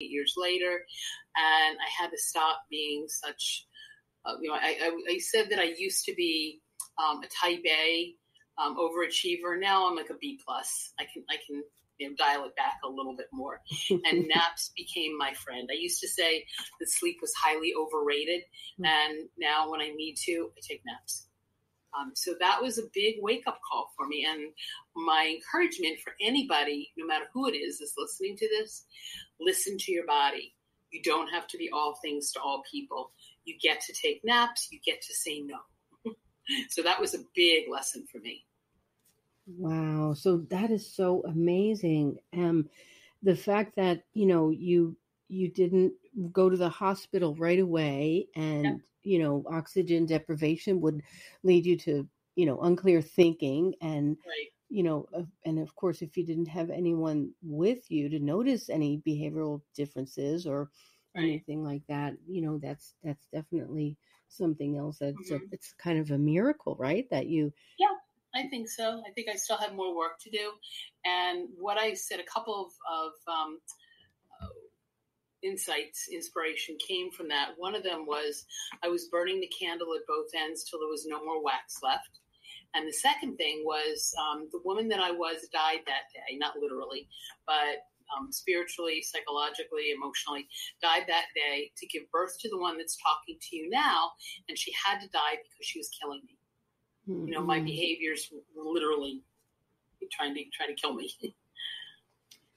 years later, and I had to stop being such. I said that I used to be a type A overachiever. Now I'm like a B plus. I can dial it back a little bit more. And naps became my friend. I used to say that sleep was highly overrated, and now when I need to, I take naps. So that was a big wake-up call for me. And my encouragement for anybody, no matter who it is listening to this, listen to your body. You don't have to be all things to all people. You get to take naps. You get to say no. So that was a big lesson for me. Wow. So that is so amazing. The fact that, you didn't go to the hospital right away, and, oxygen deprivation would lead you to, unclear thinking, and, right. And of course, if you didn't have anyone with you to notice any behavioral differences or anything like that, that's definitely something else. It's kind of a miracle, right? That you. Yeah, I think so. I think I still have more work to do. And what I said, a couple of inspiration came from that. One of them was I was burning the candle at both ends till there was no more wax left. And the second thing was the woman that I was died that day, not literally, but spiritually, psychologically, emotionally, died that day to give birth to the one that's talking to you now. And she had to die because she was killing me. Mm-hmm. My behaviors were literally trying to kill me.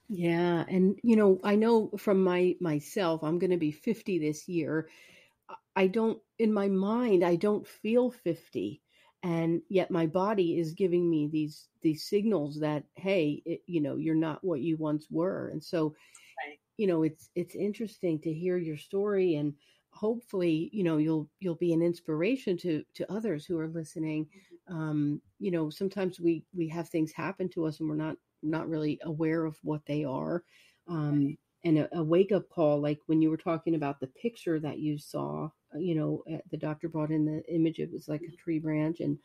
Yeah. And, I know from myself, I'm going to be 50 this year. In my mind, I don't feel 50. And yet my body is giving me these signals that, hey, you're not what you once were. And so, right. It's interesting to hear your story, and hopefully, you'll be an inspiration to others who are listening. Sometimes we have things happen to us and we're not really aware of what they are. And a wake up call, like when you were talking about the picture that you saw, the doctor brought in the image, it was like a tree branch. And,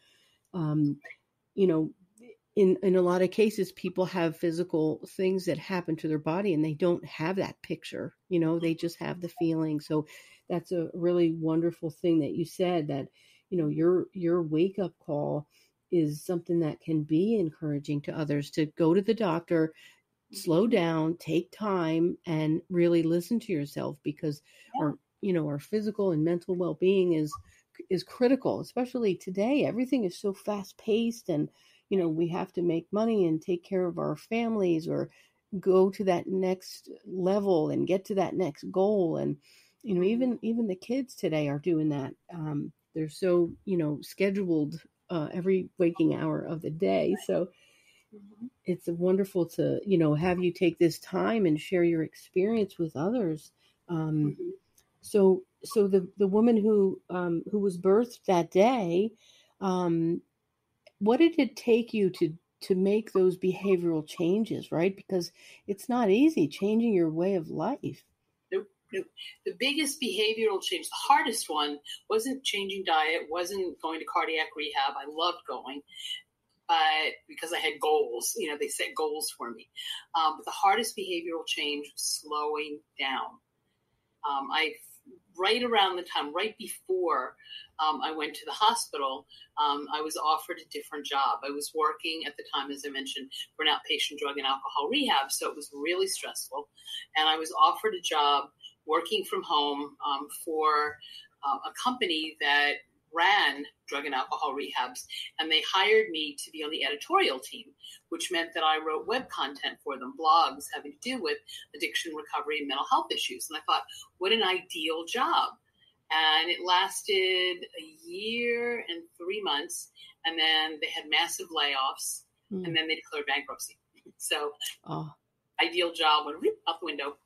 in a lot of cases, people have physical things that happen to their body and they don't have that picture, they just have the feeling. So that's a really wonderful thing that you said, that, your wake up call is something that can be encouraging to others, to go to the doctor, slow down, take time, and really listen to yourself, because our physical and mental well-being is critical, especially today. Everything is so fast paced, and, we have to make money and take care of our families, or go to that next level and get to that next goal. And, even the kids today are doing that. They're so, scheduled every waking hour of the day. So it's wonderful to, have you take this time and share your experience with others. So the woman who was birthed that day, what did it take you to make those behavioral changes, right? Because it's not easy changing your way of life. Nope. The biggest behavioral change, the hardest one, wasn't changing diet, wasn't going to cardiac rehab. I loved going. But because I had goals, they set goals for me. But the hardest behavioral change was slowing down. Right around the time, right before I went to the hospital, I was offered a different job. I was working at the time, as I mentioned, for an outpatient drug and alcohol rehab, so it was really stressful. And I was offered a job working from home for a company that ran drug and alcohol rehabs, and they hired me to be on the editorial team, which meant that I wrote web content for them, blogs having to do with addiction, recovery, and mental health issues. And I thought, what an ideal job. And it lasted a year and 3 months, and then they had massive layoffs, and then they declared bankruptcy. So ideal job went out the window.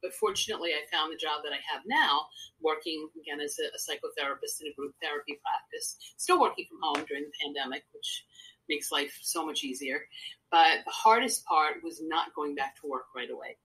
But fortunately, I found the job that I have now, working again as a psychotherapist in a group therapy practice, still working from home during the pandemic, which makes life so much easier. But the hardest part was not going back to work right away.